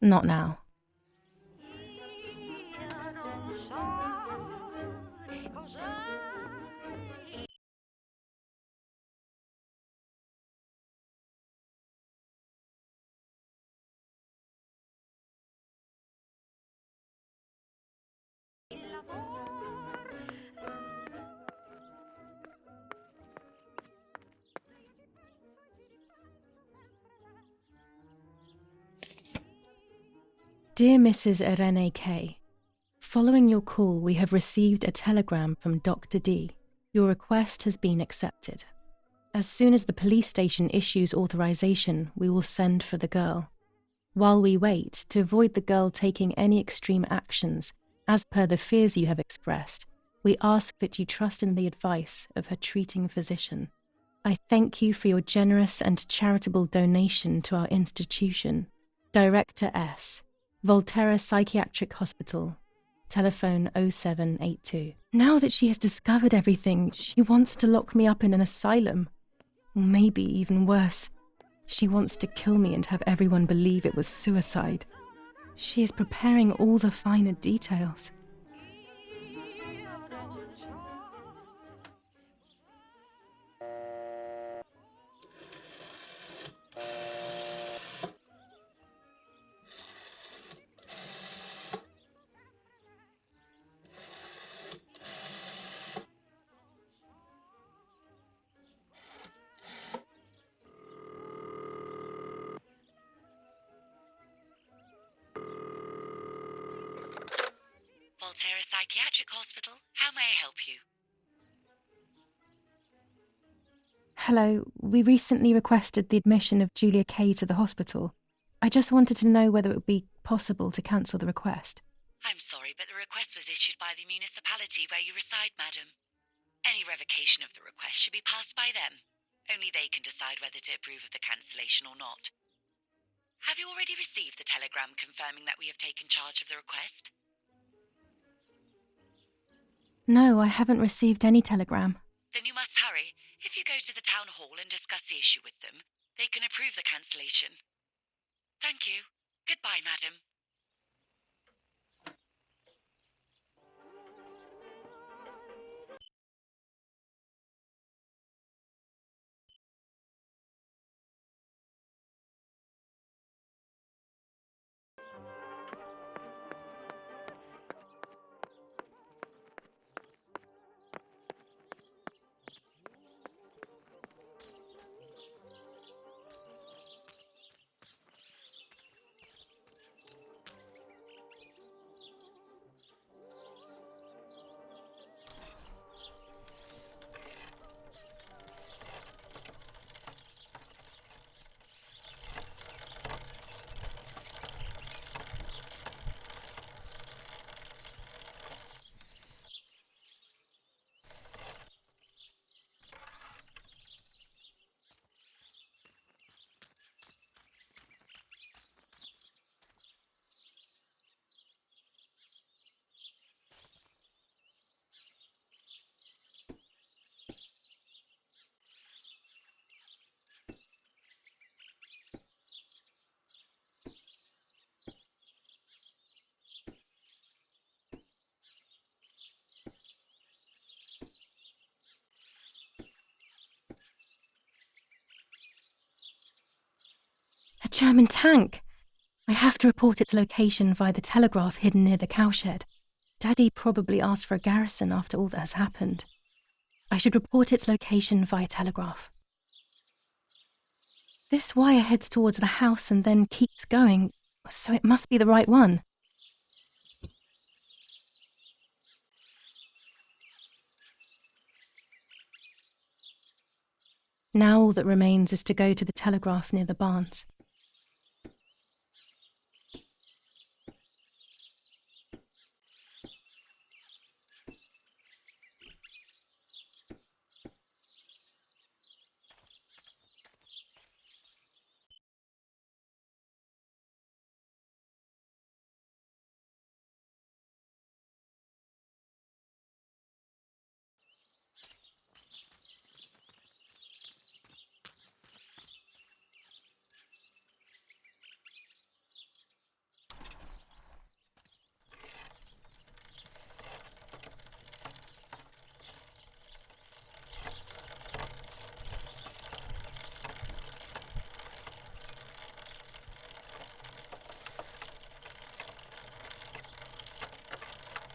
Not now. Dear Mrs. Irene K., following your call, we have received a telegram from Dr. D. Your request has been accepted. As soon as the police station issues authorization, we will send for the girl. While we wait, to avoid the girl taking any extreme actions, as per the fears you have expressed, we ask that you trust in the advice of her treating physician. I thank you for your generous and charitable donation to our institution. Director S., Volterra Psychiatric Hospital, telephone 0782. Now that she has discovered everything, she wants to lock me up in an asylum. Or maybe even worse, she wants to kill me and have everyone believe it was suicide. She is preparing all the finer details. Volterra Psychiatric Hospital, how may I help you? Hello, we recently requested the admission of Julia K. to the hospital. I just wanted to know whether it would be possible to cancel the request. I'm sorry, but the request was issued by the municipality where you reside, madam. Any revocation of the request should be passed by them. Only they can decide whether to approve of the cancellation or not. Have you already received the telegram confirming that we have taken charge of the request? No, I haven't received any telegram. Then you must hurry. If you go to the town hall and discuss the issue with them, they can approve the cancellation. Thank you. Goodbye, madam. A German tank! I have to report its location via the telegraph hidden near the cowshed. Daddy probably asked for a garrison after all that has happened. I should report its location via telegraph. This wire heads towards the house and then keeps going, so it must be the right one. Now all that remains is to go to the telegraph near the barns.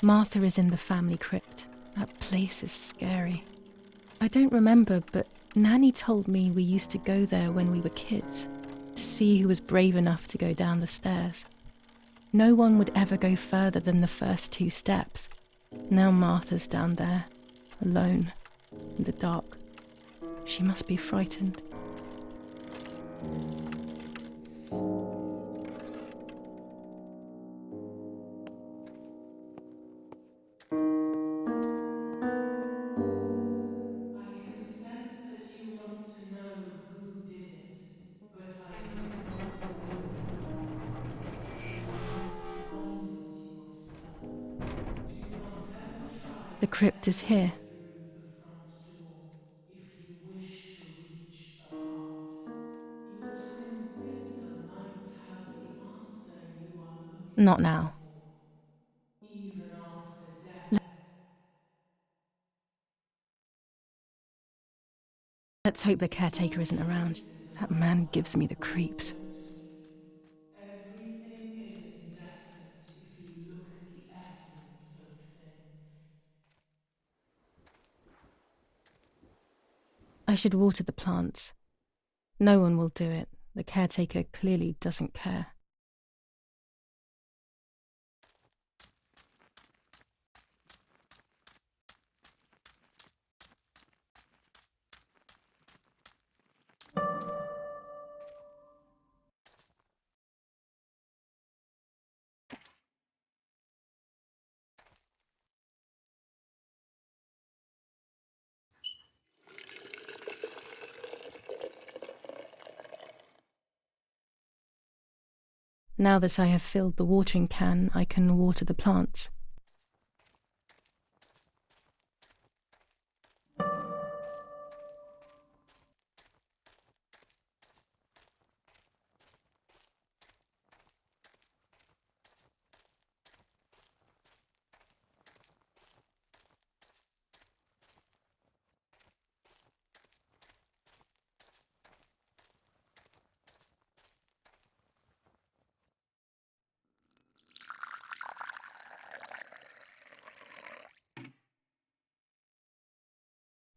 Martha is in the family crypt. That place is scary. I don't remember, but Nanny told me we used to go there when we were kids, to see who was brave enough to go down the stairs. No one would ever go further than the first 2 steps. Now Martha's down there, alone, in the dark. She must be frightened. I can sense that you want to know who did it, but I cannot give you an answer. You must find it yourself. Do not ever try The to crypt is enter here. through the front door if you wish to reach the heart. Your twin sister might have the answer you are Not looking now. for. Even after death. Let's hope the caretaker isn't around. That man gives me the creeps. Everything is indefinite if you look at the essence of things. I should water the plants. No one will do it. The caretaker clearly doesn't care. Now that I have filled the watering can, I can water the plants.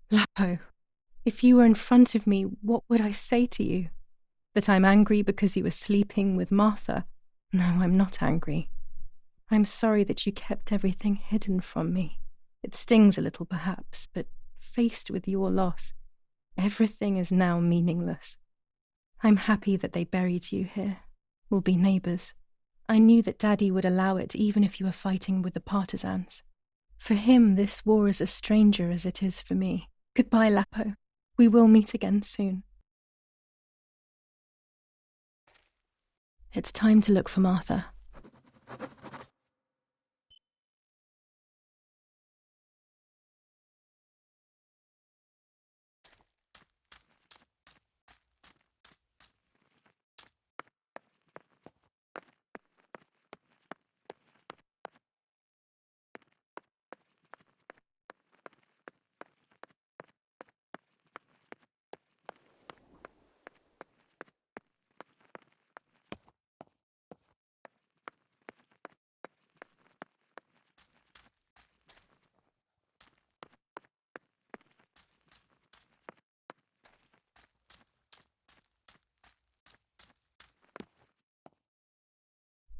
Lapo, if you were in front of me, what would I say to you? That I'm angry because you were sleeping with Martha? No, I'm not angry. I'm sorry that you kept everything hidden from me. It stings a little, perhaps, but faced with your loss, everything is now meaningless. I'm happy that they buried you here. We'll be neighbours. I knew that Daddy would allow it even if you were fighting with the partisans. For him, this war is a stranger as it is for me. Goodbye, Lapo. We will meet again soon. It's time to look for Martha.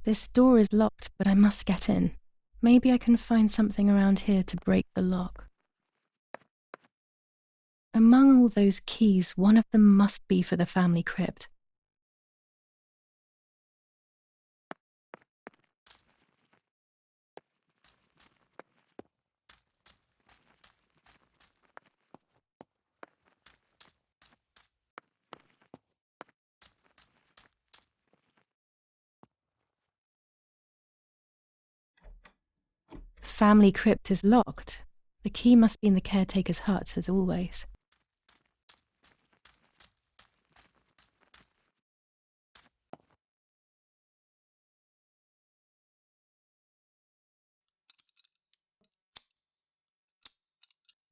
This door is locked, but I must get in. Maybe I can find something around here to break the lock. Among all those keys, one of them must be for the family crypt. The family crypt is locked. The key must be in the caretaker's hut, as always.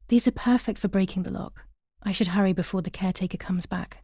These are perfect for breaking the lock. I should hurry before the caretaker comes back.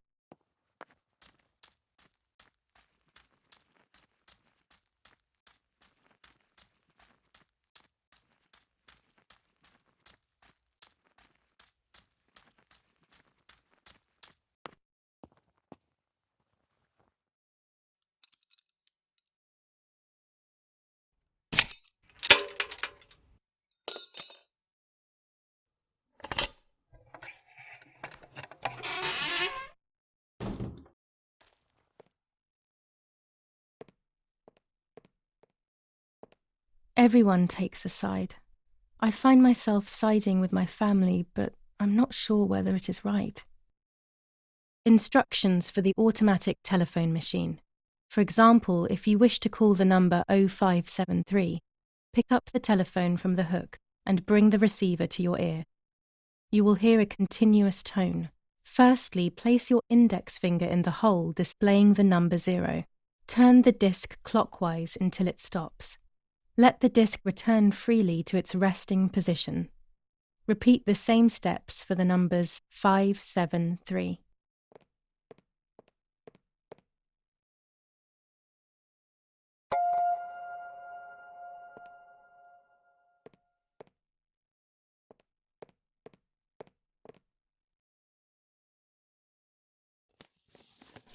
Everyone takes a side. I find myself siding with my family, but I'm not sure whether it is right. Instructions for the automatic telephone machine. For example, if you wish to call the number 0573, pick up the telephone from the hook and bring the receiver to your ear. You will hear a continuous tone. Firstly, place your index finger in the hole displaying the number 0. Turn the disc clockwise until it stops. Let the disc return freely to its resting position. Repeat the same steps for the numbers 573.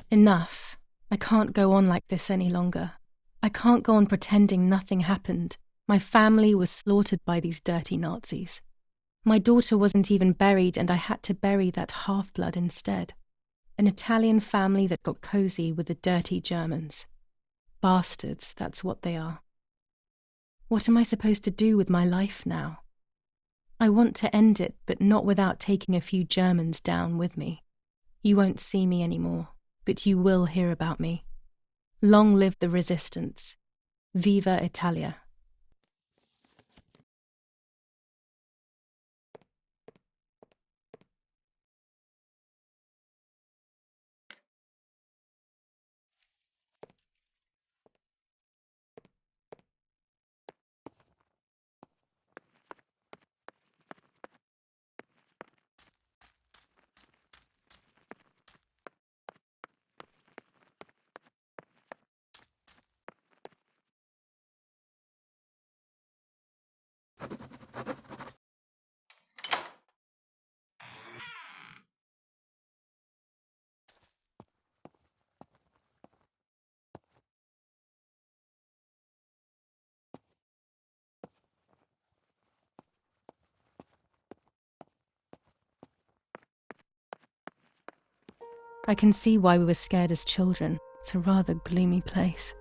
Enough. I can't go on like this any longer. I can't go on pretending nothing happened. My family was slaughtered by these dirty Nazis. My daughter wasn't even buried, and I had to bury that half-blood instead. An Italian family that got cozy with the dirty Germans. Bastards, that's what they are. What am I supposed to do with my life now? I want to end it, but not without taking a few Germans down with me. You won't see me anymore, but you will hear about me. Long live the resistance. Viva Italia. I can see why we were scared as children. It's a rather gloomy place.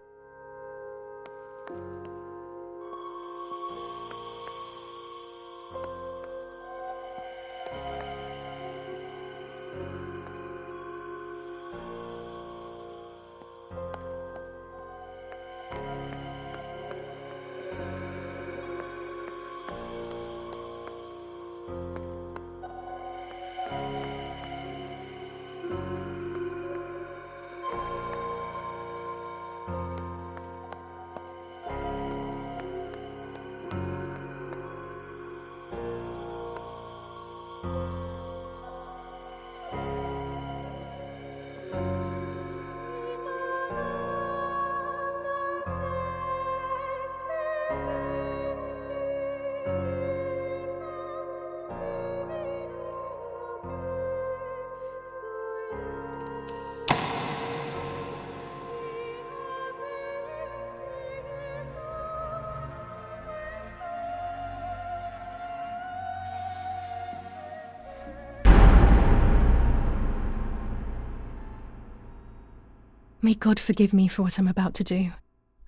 May God forgive me for what I'm about to do.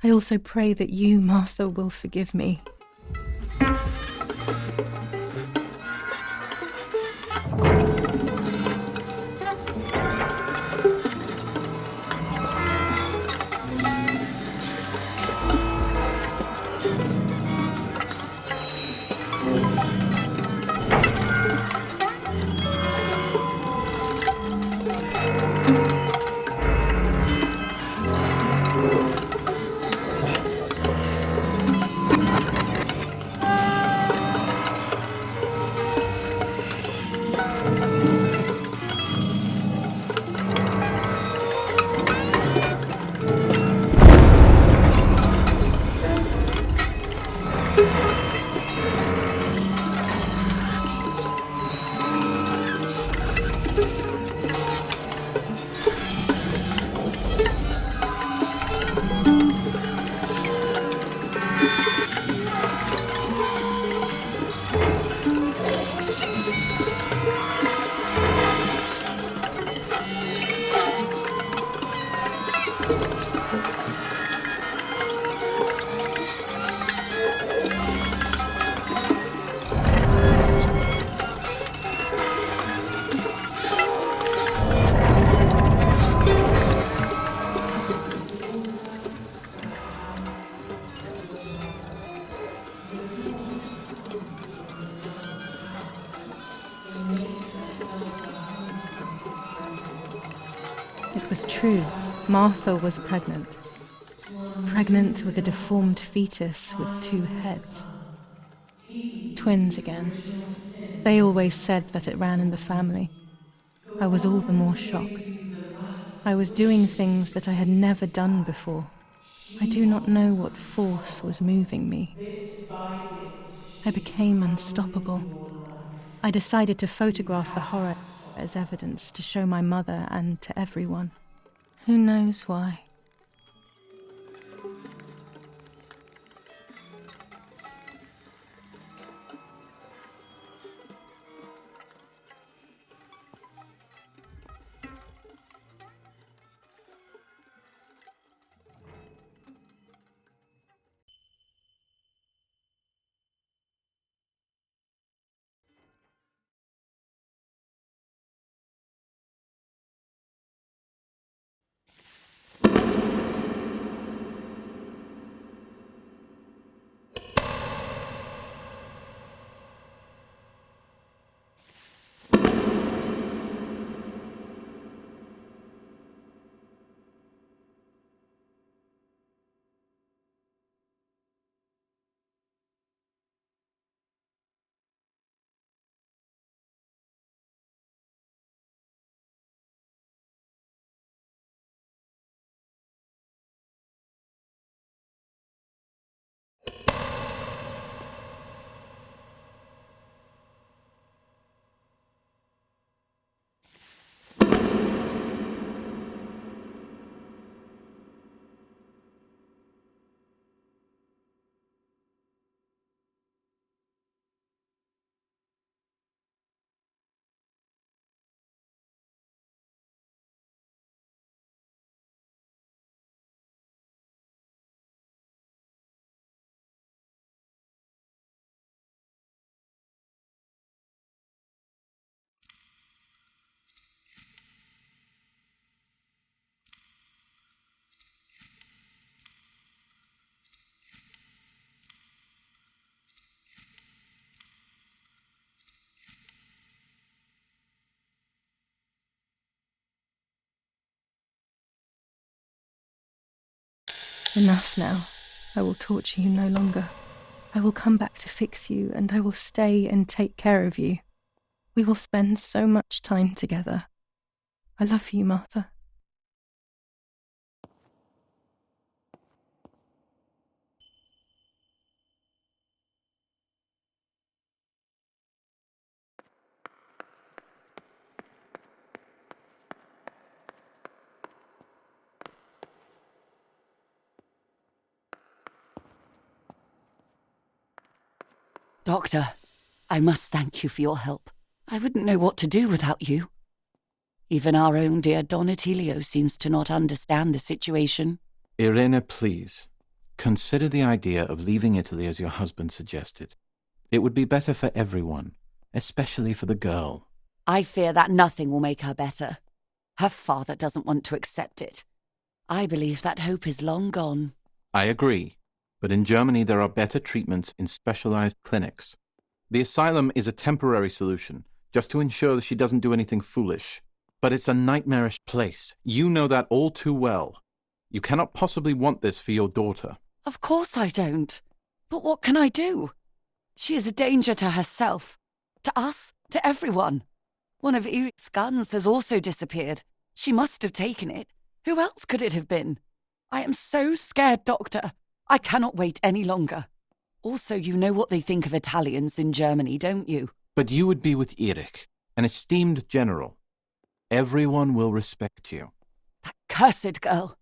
I also pray that you, Martha, will forgive me. It was true. Martha was pregnant. Pregnant with a deformed fetus with 2 heads. Twins again. They always said that it ran in the family. I was all the more shocked. I was doing things that I had never done before. I do not know what force was moving me. Bit by bit, I became unstoppable. your life. I decided to photograph the horror as evidence to show my mother and to everyone. Who knows why? Enough now. I will torture you no longer. I will come back to fix you, and I will stay and take care of you. We will spend so much time together. I love you, Martha. Doctor, I must thank you for your help. I wouldn't know what to do without you. Even our own dear Donatello seems to not understand the situation. Irene, please. Consider the idea of leaving Italy as your husband suggested. It would be better for everyone, especially for the girl. I fear that nothing will make her better. Her father doesn't want to accept it. I believe that hope is long gone. I agree, but in Germany there are better treatments in specialized clinics. The asylum is a temporary solution, just to ensure that she doesn't do anything foolish. But it's a nightmarish place. You know that all too well. You cannot possibly want this for your daughter. Of course I don't. But what can I do? She is a danger to herself, to us, to everyone. One of Eric's guns has also disappeared. She must have taken it. Who else could it have been? I am so scared, Doctor. I cannot wait any longer. Also, you know what they think of Italians in Germany, don't you? But you would be with Eric, an esteemed general. Everyone will respect you. That cursed girl.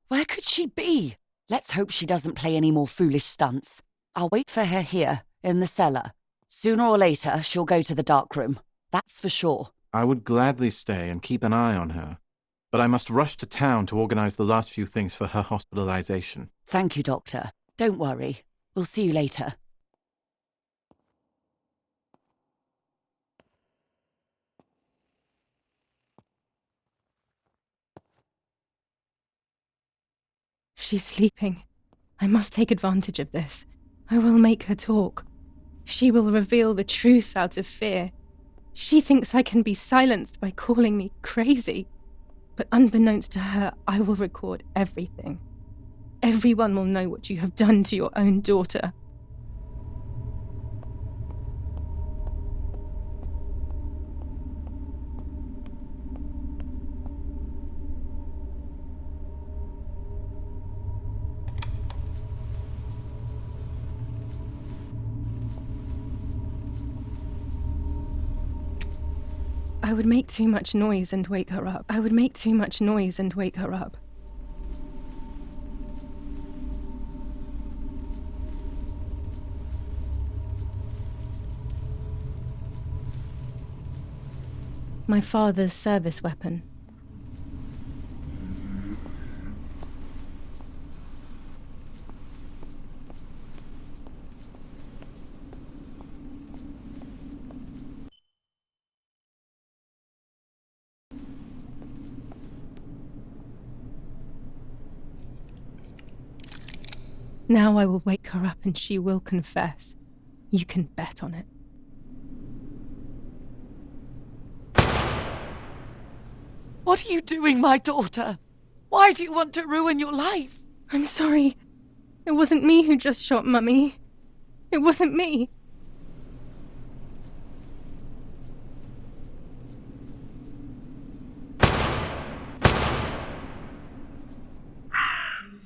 Where could she be? Let's hope she doesn't play any more foolish stunts. I'll wait for her here, in the cellar. Sooner or later, she'll go to the dark room. That's for sure. I would gladly stay and keep an eye on her, but I must rush to town to organize the last few things for her hospitalization. Thank you, Doctor. Don't worry. We'll see you later. She's sleeping. I must take advantage of this. I will make her talk. She will reveal the truth out of fear. She thinks I can be silenced by calling me crazy. But unbeknownst to her, I will record everything. Everyone will know what you have done to your own daughter. I would make too much noise and wake her up. I would make too much noise and wake her up. My father's service weapon. Now I will wake her up and she will confess. You can bet on it. What are you doing, my daughter? Why do you want to ruin your life? I'm sorry. It wasn't me who just shot Mummy. It wasn't me.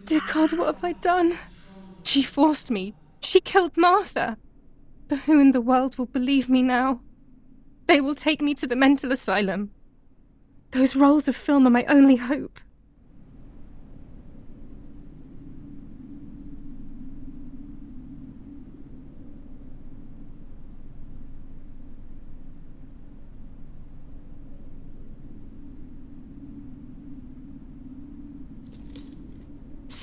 Dear God, what have I done? She forced me. She killed Martha. But who in the world will believe me now? They will take me to the mental asylum. Those rolls of film are my only hope.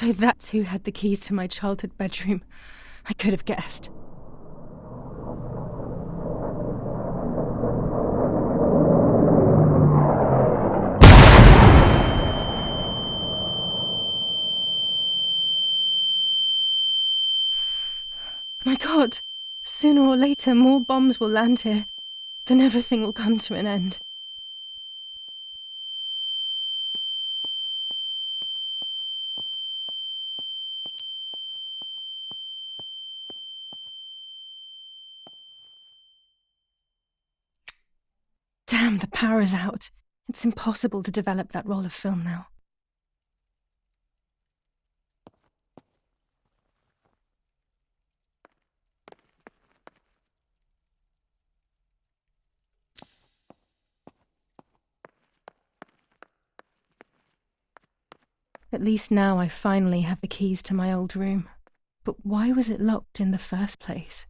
So that's who had the keys to my childhood bedroom. I could have guessed. My God, sooner or later more bombs will land here. Then everything will come to an end. Damn, the power is out. It's impossible to develop that roll of film now. At least now I finally have the keys to my old room. But why was it locked in the first place?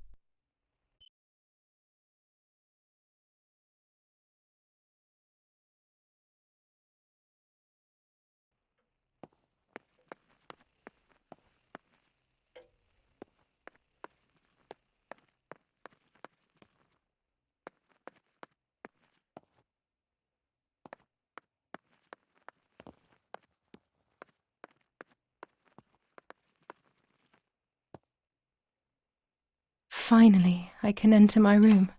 Finally, I can enter my room.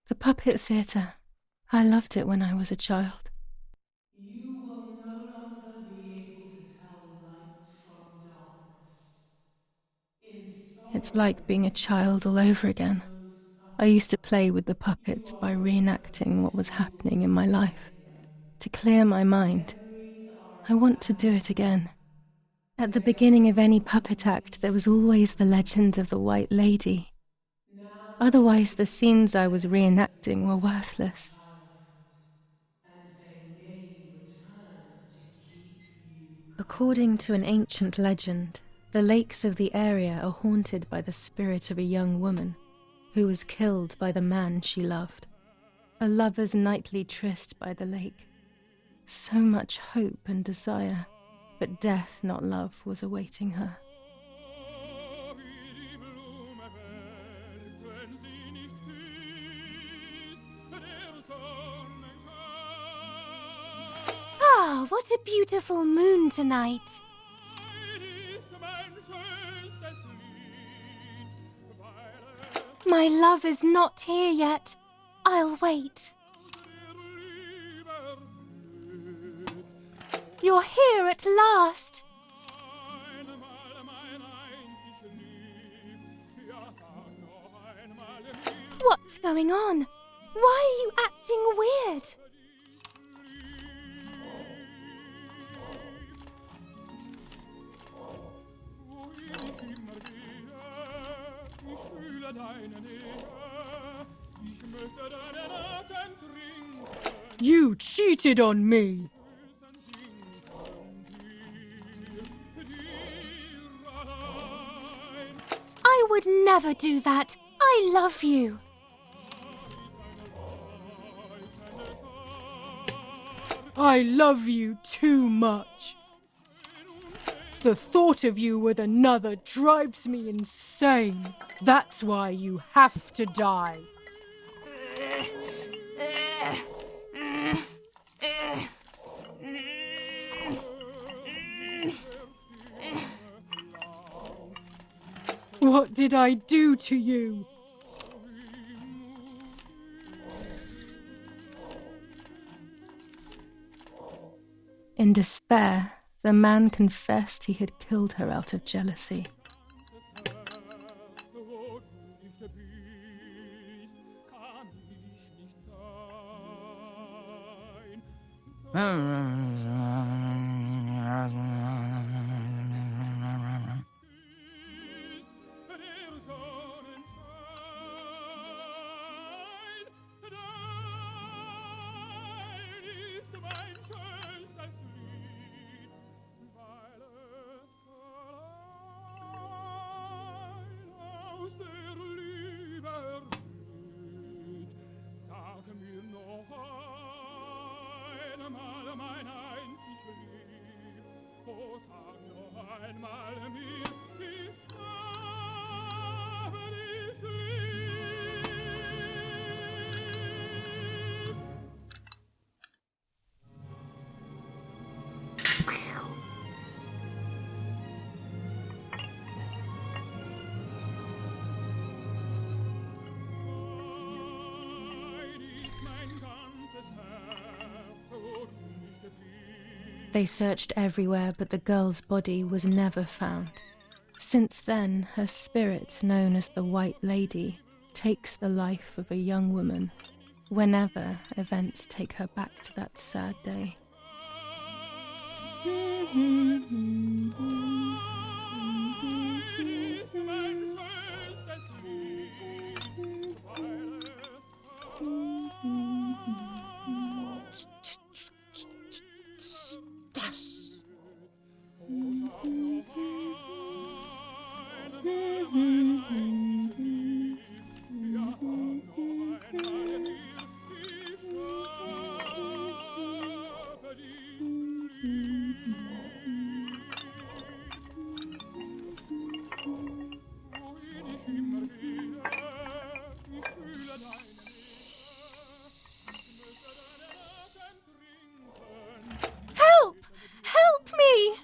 The puppet theatre. I loved it when I was a child. You will no longer be able to tell light from darkness. It's like being a child all over again. Those I used to play with the puppets by reenacting what was happening in my life. To clear my mind, memories are I want to do it again. At the beginning of any puppet act, there was always the legend of the White Lady. now Otherwise, the scenes I was reenacting were worthless. childhood, and they may return to keep you. According to an ancient legend, the lakes of the area are haunted by the spirit of a young woman who was killed by the man she loved. A lover's nightly tryst by the lake. So much hope and desire, but death, not love, was awaiting her. Ah, what a beautiful moon tonight. My love is not here yet. I'll wait. You're here at last. What's going on? Why are you acting weird? You cheated on me! I would never do that. I love you. I love you too much. The thought of you with another drives me insane. That's why you have to die. What did I do to you? In despair, the man confessed he had killed her out of jealousy. They searched everywhere, but the girl's body was never found. Since then, her spirit, known as the White Lady, takes the life of a young woman whenever events take her back to that sad day. Help! Help me!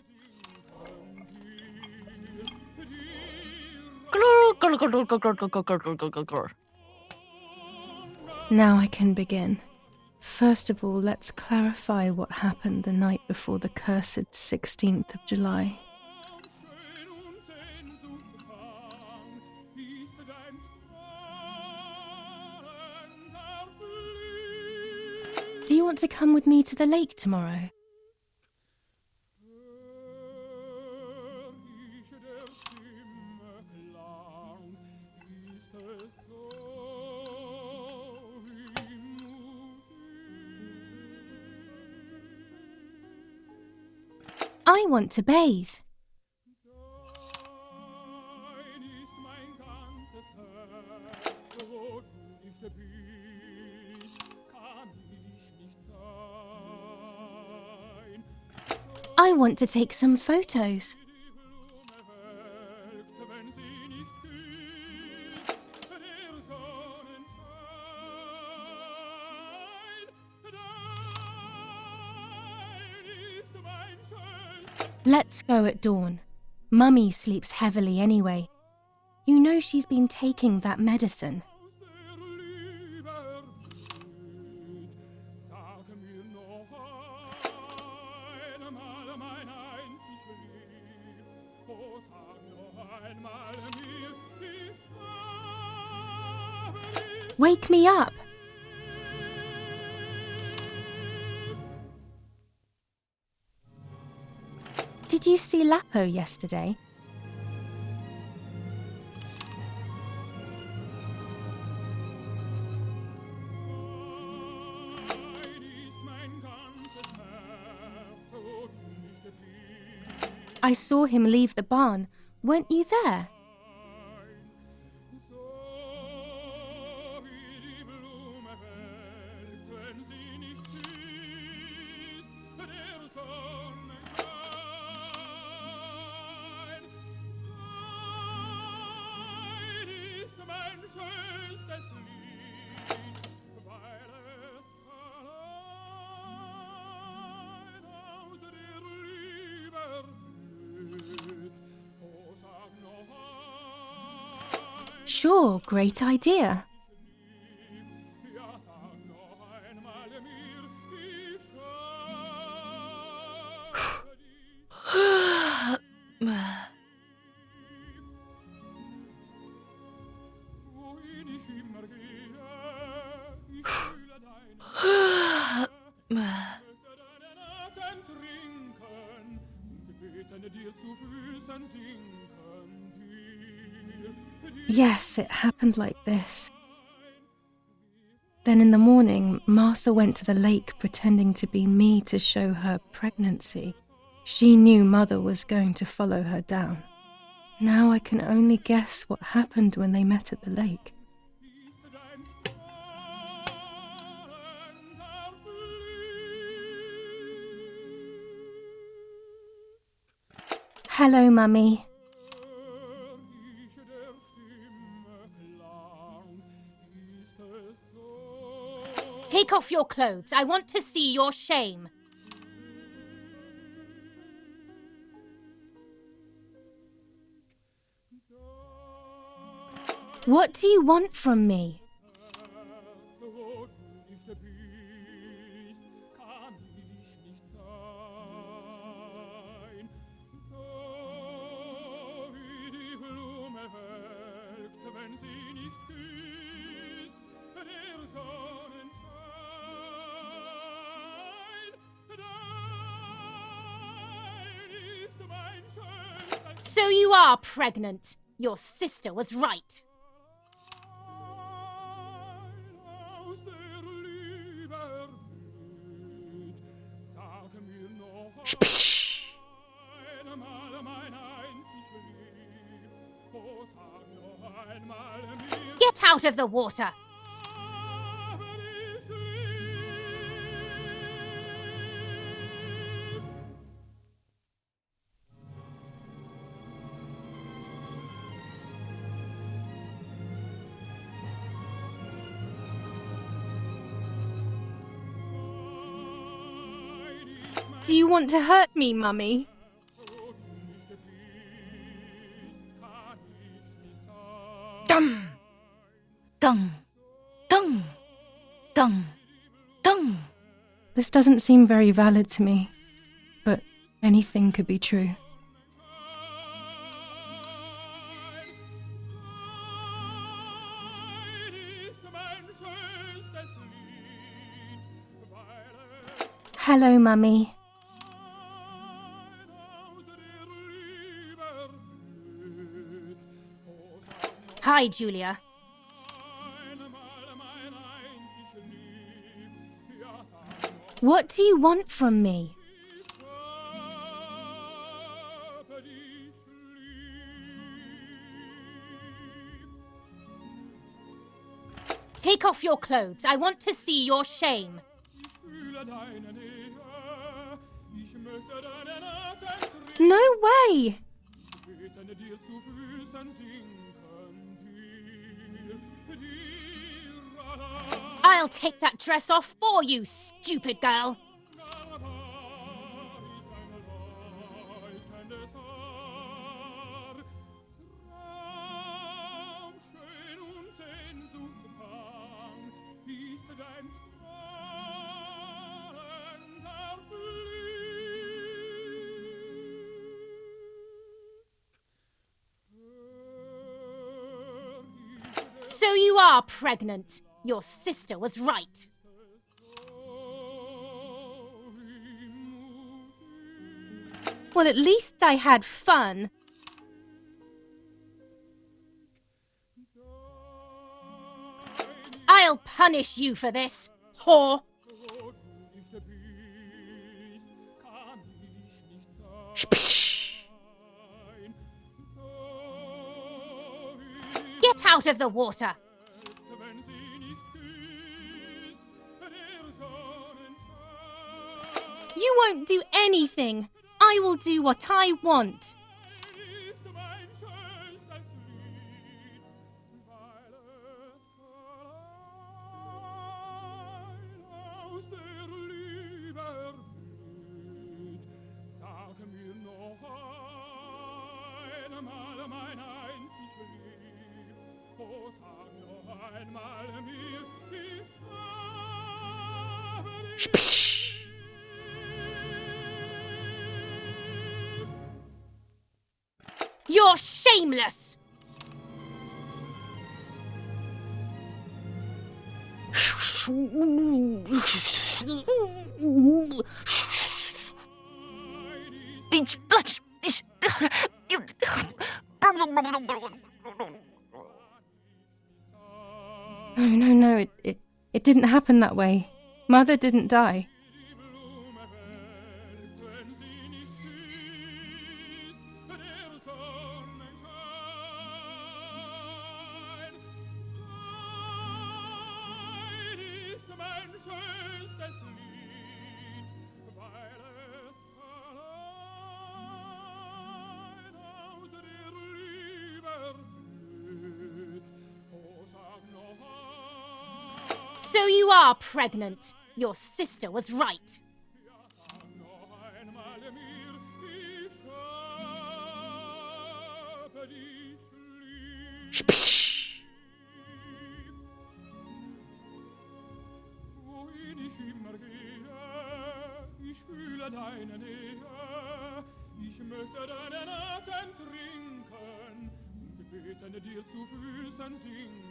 Now I can begin. First of all, let's clarify what happened the night before the cursed 16th of July. Do you want to come with me to the lake tomorrow? I want to bathe. I want to take some photos. Let's go at dawn. Mummy sleeps heavily anyway. You know she's been taking that medicine. Wake me up! Did you see Lapo yesterday? I saw him leave the barn. Weren't you there? Sure, great idea. Yes, it happened like this. Then in the morning, Martha went to the lake pretending to be me to show her pregnancy. She knew Mother was going to follow her down. Now I can only guess what happened when they met at the lake. Hello, Mummy. Take off your clothes. I want to see your shame. What do you want from me? So you are pregnant. Your sister was right. Get out of the water! Do you want to hurt me, Mummy? Dum! Dung! Dung! Dung! Dung! This doesn't seem very valid to me, but anything could be true. Hello, Mummy. Hi, Julia. What do you want from me? Take off your clothes. I want to see your shame. No way! I'll take that dress off for you, stupid girl. you are pregnant. Your sister was right. Well, at least I had fun. I'll punish you for this, whore. Get out of the water. You won't do anything. I will do what I want. You're shameless. No, it didn't happen that way. Mother didn't die. So you are pregnant. Your sister was right. Deine Nähe, ich möchte deinen Atem trinken und beten dir zu Füßen sinken,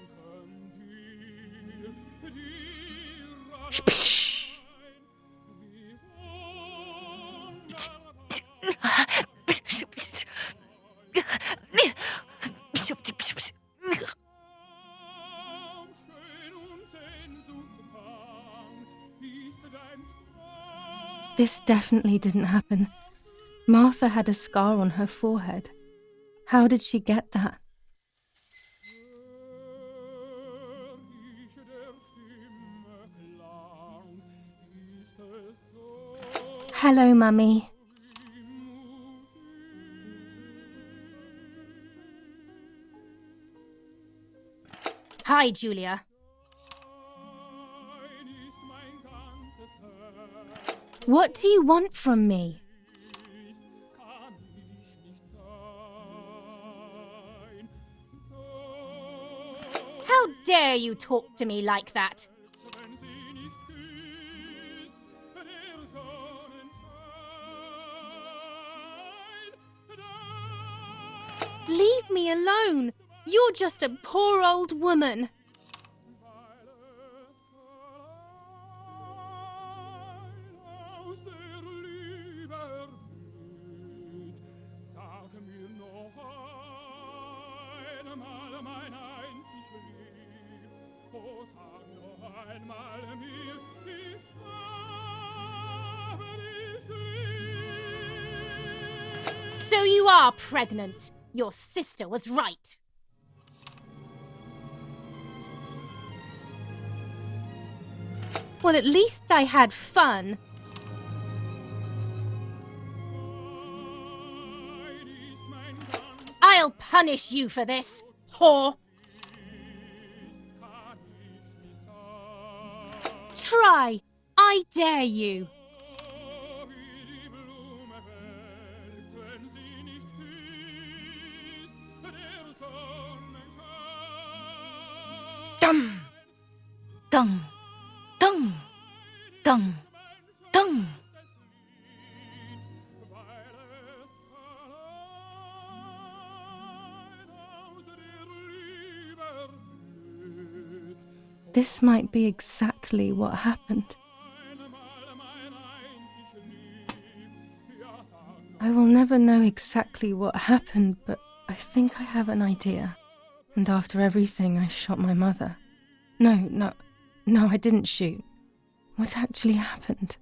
dir allein, wie schön und sehnsuchtsbang ist dein This definitely didn't happen. Martha had a scar on her forehead. How did she get that? Hello, Mummy. Hi, Julia. What do you want from me? How dare you talk to me like that? Leave me alone. You're just a poor old woman. So you are pregnant. Your sister was right. Well, at least I had fun. I'll punish you for this, whore. Try. I dare you. Dum! Dung! Dung! Dung! Dung! This might be exactly what happened. I will never know exactly what happened, but I think I have an idea. And after everything, I shot my mother. No, I didn't shoot. What actually happened?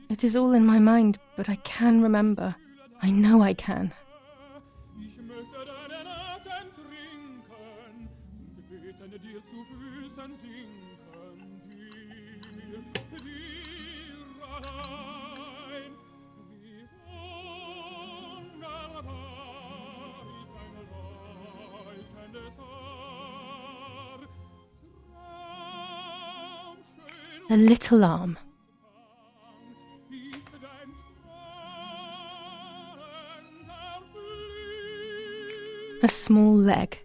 It is all in my mind, but I can remember. I know I can. Ich möchte deinen Atem trinken und beten dir zu Füßen sinken, dir allein. Wie wunderbar ist ein leuchtendes Haar, traumschön A little arm. ist dein strahlender Blick. A small leg.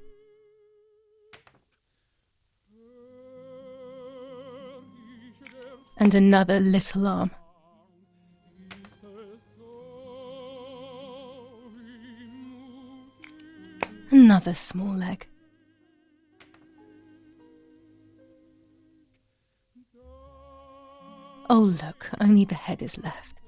And another little arm. Another small leg. Oh look, only the head is left.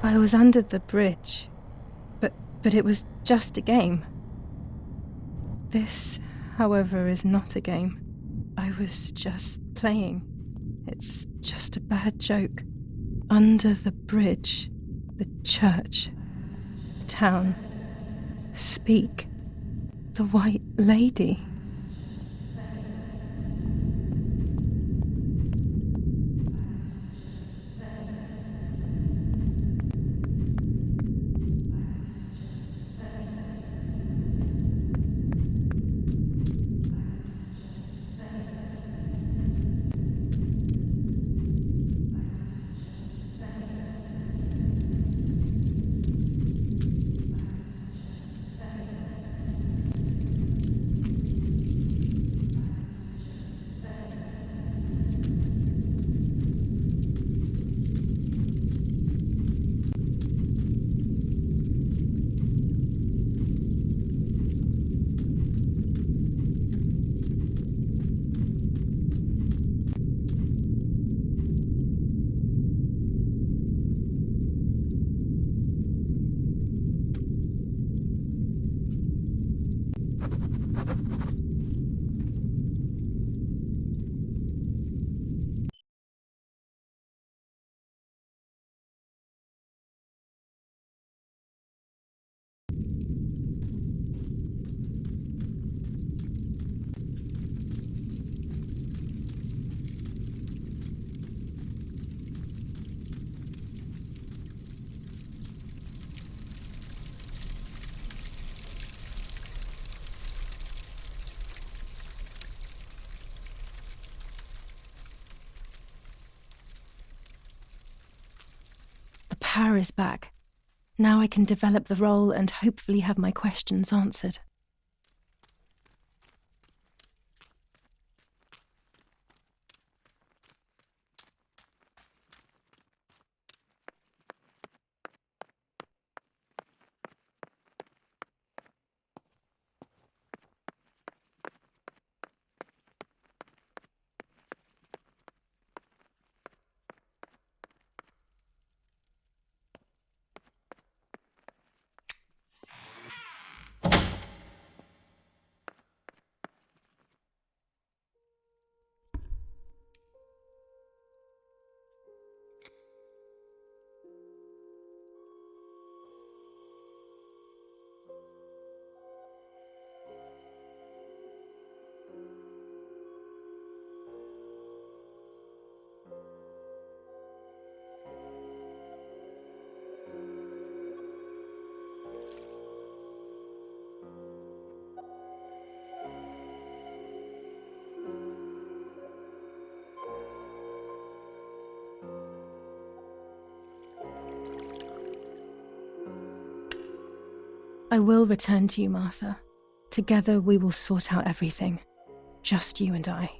I was under the bridge, but it was just a game. This, however, is not a game. I was just playing. It's just a bad joke. Under the bridge, the church, the town. Speak. The White Lady. The power is back. Now I can develop the role and hopefully have my questions answered. I will return to you, Martha. Together we will sort out everything. Just you and I.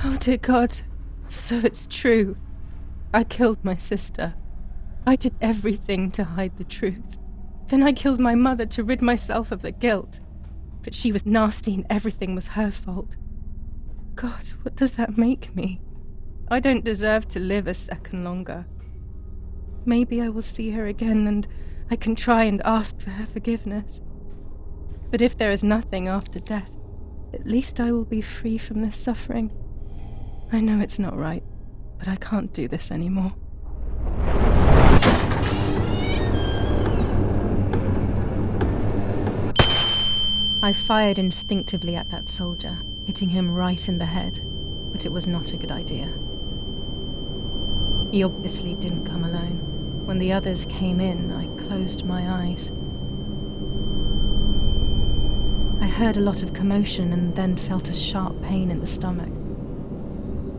Oh dear God, so it's true. I killed my sister. I did everything to hide the truth. Then I killed my mother to rid myself of the guilt. But she was nasty and everything was her fault. God, what does that make me? I don't deserve to live a second longer. Maybe I will see her again and I can try and ask for her forgiveness. But if there is nothing after death, at least I will be free from this suffering. I know it's not right, but I can't do this anymore. I fired instinctively at that soldier, hitting him right in the head, but it was not a good idea. He obviously didn't come alone. When the others came in, I closed my eyes. I heard a lot of commotion and then felt a sharp pain in the stomach.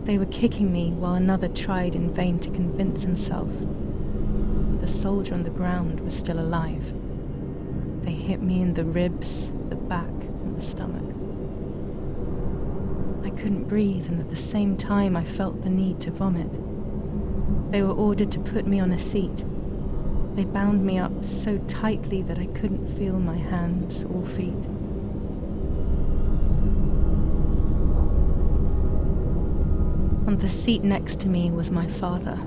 They were kicking me while another tried in vain to convince himself that the soldier on the ground was still alive. They hit me in the ribs, the back, and the stomach. I couldn't breathe, and at the same time I felt the need to vomit. They were ordered to put me on a seat. They bound me up so tightly that I couldn't feel my hands or feet. On the seat next to me was my father.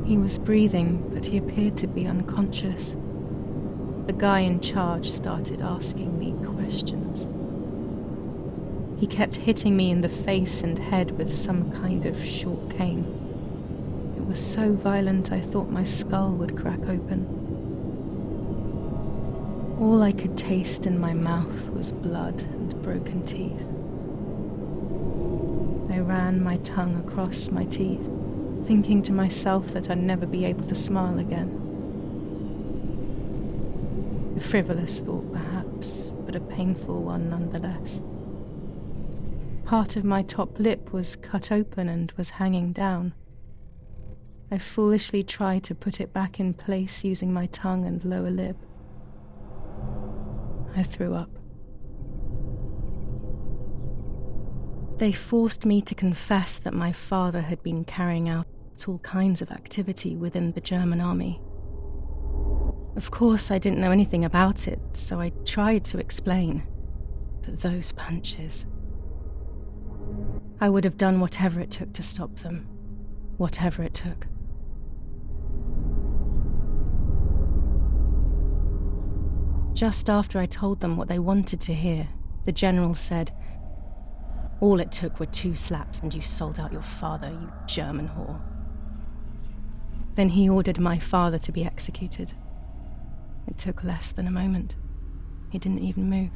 He was breathing, but he appeared to be unconscious. The guy in charge started asking me questions. He kept hitting me in the face and head with some kind of short cane. It was so violent I thought my skull would crack open. All I could taste in my mouth was blood and broken teeth. I ran my tongue across my teeth, thinking to myself that I'd never be able to smile again. A frivolous thought, perhaps, but a painful one nonetheless. Part of my top lip was cut open and was hanging down. I foolishly tried to put it back in place using my tongue and lower lip. I threw up. They forced me to confess that my father had been carrying out all kinds of activity within the German army. Of course, I didn't know anything about it, so I tried to explain. But those punches... I would have done whatever it took to stop them. Whatever it took. Just after I told them what they wanted to hear, the general said, "All it took were 2 slaps and you sold out your father, you German whore." Then he ordered my father to be executed. It took less than a moment. He didn't even move.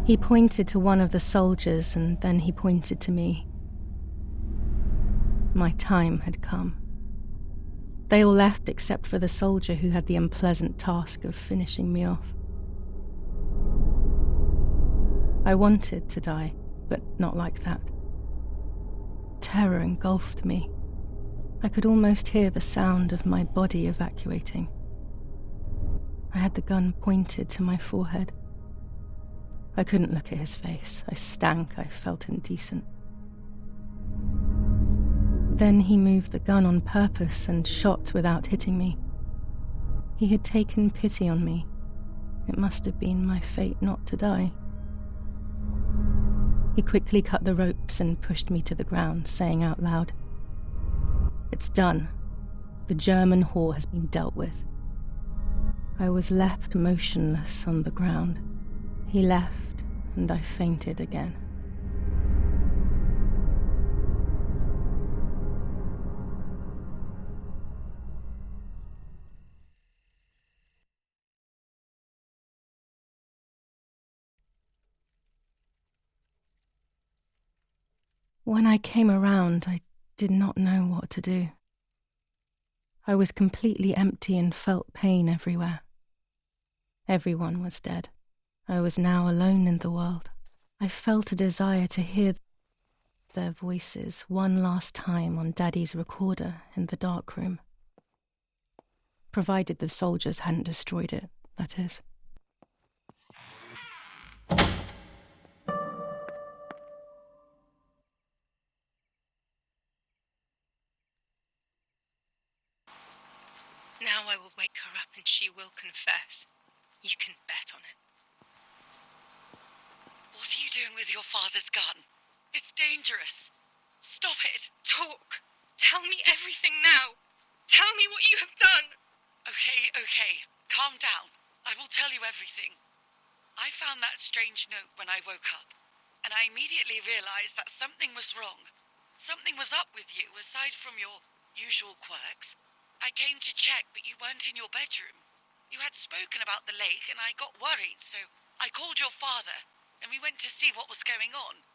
He pointed to one of the soldiers and then he pointed to me. My time had come. They all left except for the soldier who had the unpleasant task of finishing me off. I wanted to die, but not like that. Terror engulfed me. I could almost hear the sound of my body evacuating. I had the gun pointed to my forehead. I couldn't look at his face. I stank. I felt indecent. Then he moved the gun on purpose and shot without hitting me. He had taken pity on me. It must have been my fate not to die. He quickly cut the ropes and pushed me to the ground, saying out loud, "It's done. The German whore has been dealt with." I was left motionless on the ground. He left, and I fainted again. When I came around, I did not know what to do. I was completely empty and felt pain everywhere. Everyone was dead. I was now alone in the world. I felt a desire to hear their voices one last time on Daddy's recorder in the dark room. Provided the soldiers hadn't destroyed it, that is. Now I will wake her up and she will confess. You can bet on it. What are you doing with your father's gun? It's dangerous. Stop it. Talk! Tell me everything now! Tell me what you have done! Okay. Calm down. I will tell you everything. I found that strange note when I woke up, and I immediately realized that something was wrong. Something was up with you, aside from your usual quirks. I came to check, but you weren't in your bedroom. You had spoken about the lake, and I got worried, so I called your father, and we went to see what was going on.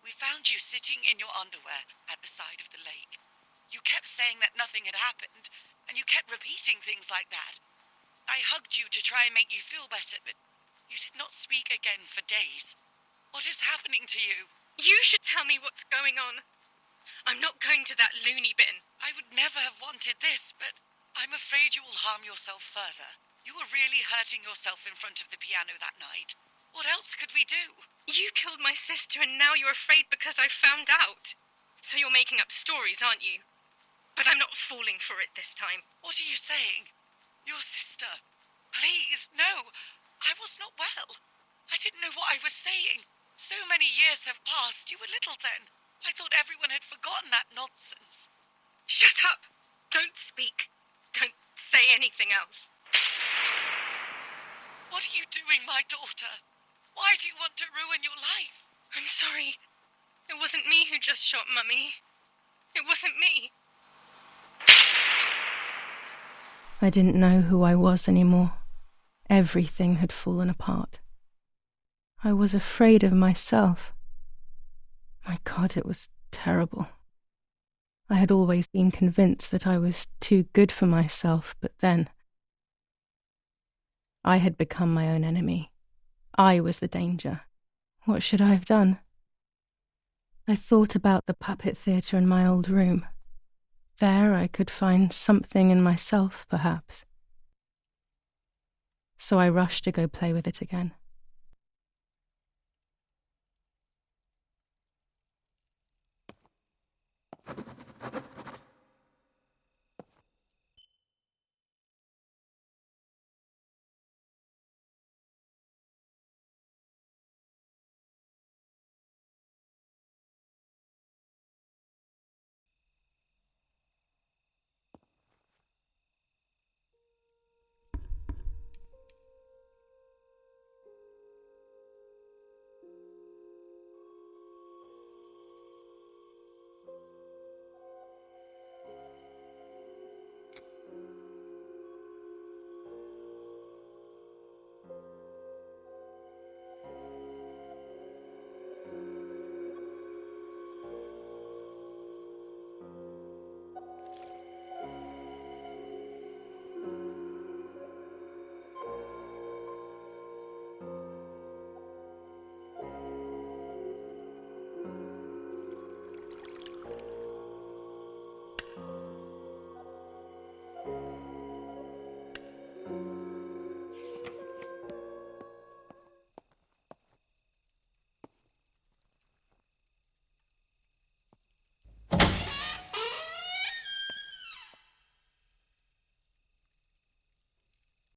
We found you sitting in your underwear at the side of the lake. You kept saying that nothing had happened, and you kept repeating things like that. I hugged you to try and make you feel better, but you did not speak again for days. What is happening to you? You should tell me what's going on. I'm not going to that loony bin. I would never have wanted this, but I'm afraid you will harm yourself further. You were really hurting yourself in front of the piano that night. What else could we do? You killed my sister and now you're afraid because I found out. So you're making up stories, aren't you? But I'm not falling for it this time. What are you saying? Your sister? Please, no. I was not well. I didn't know what I was saying. So many years have passed. You were little then. I thought everyone had forgotten that nonsense. Shut up! Don't speak. Don't say anything else. What are you doing, my daughter? Why do you want to ruin your life? I'm sorry. It wasn't me who just shot Mummy. It wasn't me. I didn't know who I was anymore. Everything had fallen apart. I was afraid of myself. My God, it was terrible. I had always been convinced that I was too good for myself, but then I had become my own enemy. I was the danger. What should I have done? I thought about the puppet theatre in my old room. There I could find something in myself, perhaps. So I rushed to go play with it again.